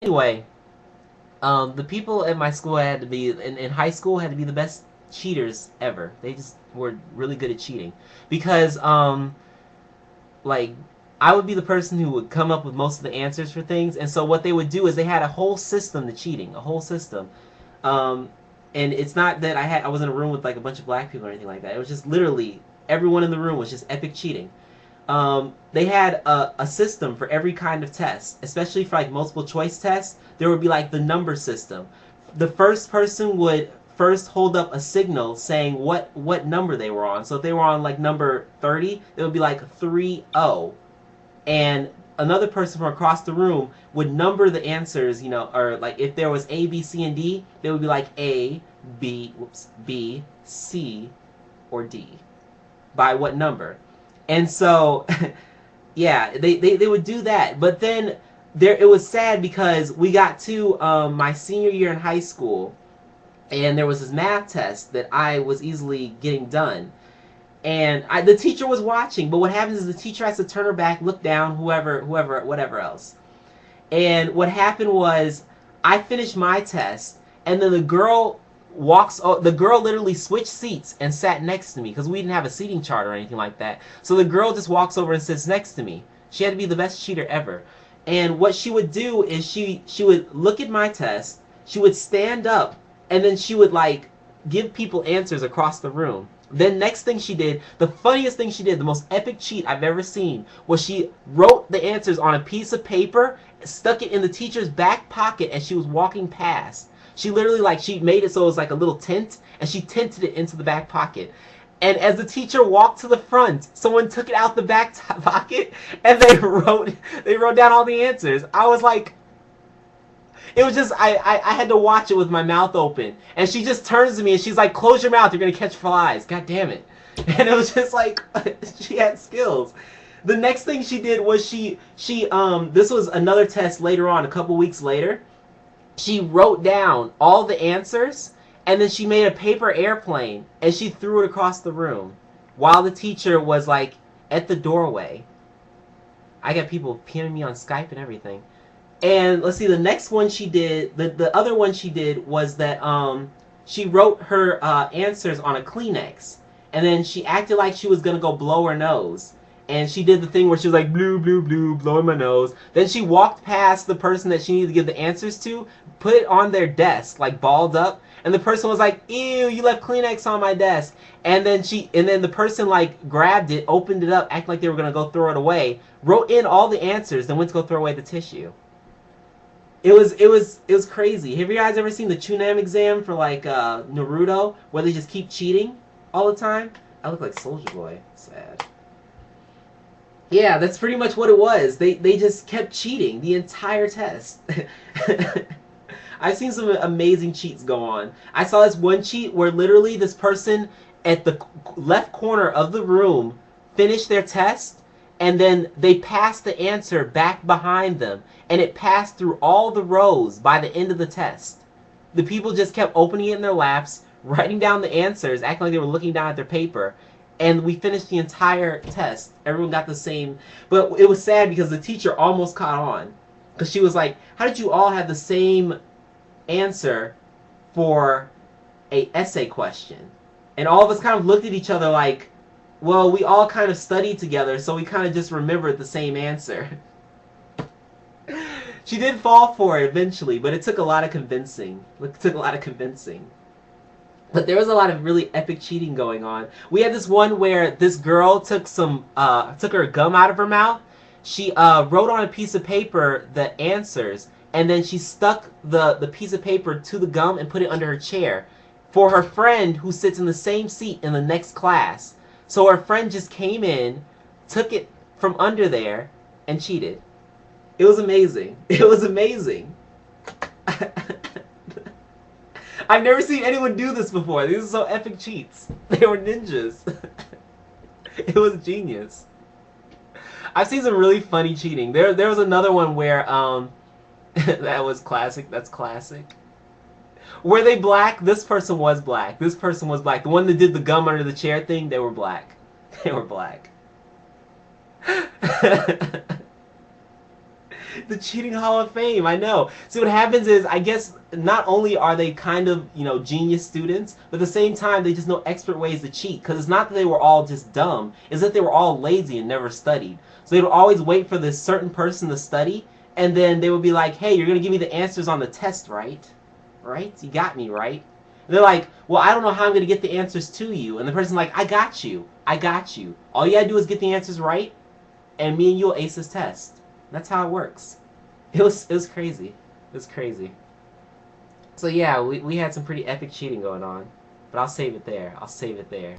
Anyway, the people at my school had to be in high school had to be the best cheaters ever. They just were really good at cheating because like I would be the person who would come up with most of the answers for things, and so what they would do is they had a whole system to cheating, a whole system. Um, and it's not that I was in a room with like a bunch of black people or anything like that. It was just literally everyone in the room was just epic cheating. They had a system for every kind of test, especially for like multiple choice tests. There would be like the number system. The first person would first hold up a signal saying what number they were on. So if they were on like number 30, it would be like 30, and another person from across the room would number the answers, or like if there was A, B, C, and D, they would be like A, B, C, or D by what number. And so, yeah, they would do that. But then it was sad because we got to my senior year in high school, and there was this math test that I was easily getting done. And the teacher was watching, but what happens is the teacher has to turn her back, look down, whoever, whatever else. And what happened was I finished my test, and then the girl literally switched seats and sat next to me because we didn't have a seating chart or anything like that. So the girl just walks over and sits next to me. She had to be the best cheater ever. And what she would do is she would look at my test, she would stand up, and then she would like give people answers across the room. Then next thing she did, the funniest thing she did, the most epic cheat I've ever seen, was she wrote the answers on a piece of paper, stuck it in the teacher's back pocket as she was walking past. She literally she made it so it was like a little tent, and she tinted it into the back pocket. And as the teacher walked to the front, someone took it out the back pocket, and they wrote down all the answers. I was like, it was just I had to watch it with my mouth open, and she just turns to me and she's like, "Close your mouth, you're gonna catch flies." God damn it! And it was just like she had skills. The next thing she did was she this was another test later on, a couple weeks later. She wrote down all the answers, and then she made a paper airplane and she threw it across the room while the teacher was like at the doorway. I got people PMing me on Skype and everything. And let's see, the next one she did, the other one she did was that she wrote her answers on a Kleenex, and then she acted like she was gonna go blow her nose, and she did the thing where she was like blue blue blue blowing my nose. Then she walked past the person that she needed to give the answers to, put it on their desk like balled up, and the person was like, "Ew, you left Kleenex on my desk." And then the person like grabbed it, opened it up, acting like they were gonna go throw it away, wrote in all the answers, then went to go throw away the tissue. It was crazy. Have you guys ever seen the Chunam exam for like Naruto, where they just keep cheating all the time? I look like Soldier Boy. Sad. Yeah, that's pretty much what it was. They just kept cheating the entire test. I've seen some amazing cheats go on. I saw this one cheat where literally this person at the left corner of the room finished their test, and then they passed the answer back behind them, and it passed through all the rows by the end of the test. The people just kept opening it in their laps, writing down the answers, acting like they were looking down at their paper, and we finished the entire test. Everyone got the same, but it was sad because the teacher almost caught on, because she was like, "How did you all have the same answer for a essay question?" And all of us kind of looked at each other like, well, we all kind of studied together, so we kind of just remembered the same answer. She did fall for it eventually, but it took a lot of convincing. It took a lot of convincing. But there was a lot of really epic cheating going on. We had this one where this girl took her gum out of her mouth. She wrote on a piece of paper the answers, and then she stuck the piece of paper to the gum and put it under her chair for her friend who sits in the same seat in the next class. So her friend just came in, took it from under there, and cheated. It was amazing. It was amazing. I've never seen anyone do this before. These are so epic cheats. They were ninjas. It was genius. I've seen some really funny cheating. There was another one where that was classic. That's classic. Were they black? This person was black. This person was black. The one that did the gum under the chair thing, they were black. They were black. The cheating Hall of Fame, I know. See, what happens is, I guess not only are they kind of, genius students, but at the same time, they just know expert ways to cheat. Because it's not that they were all just dumb, it's that they were all lazy and never studied. So they would always wait for this certain person to study, and then they would be like, hey, you're going to give me the answers on the test, right? Right? You got me, right? And they're like, well, I don't know how I'm going to get the answers to you. And the person's like, I got you. I got you. All you got to do is get the answers right, and me and you'll ace this test. That's how it works. It was crazy. It was crazy. So yeah, we had some pretty epic cheating going on. But I'll save it there. I'll save it there.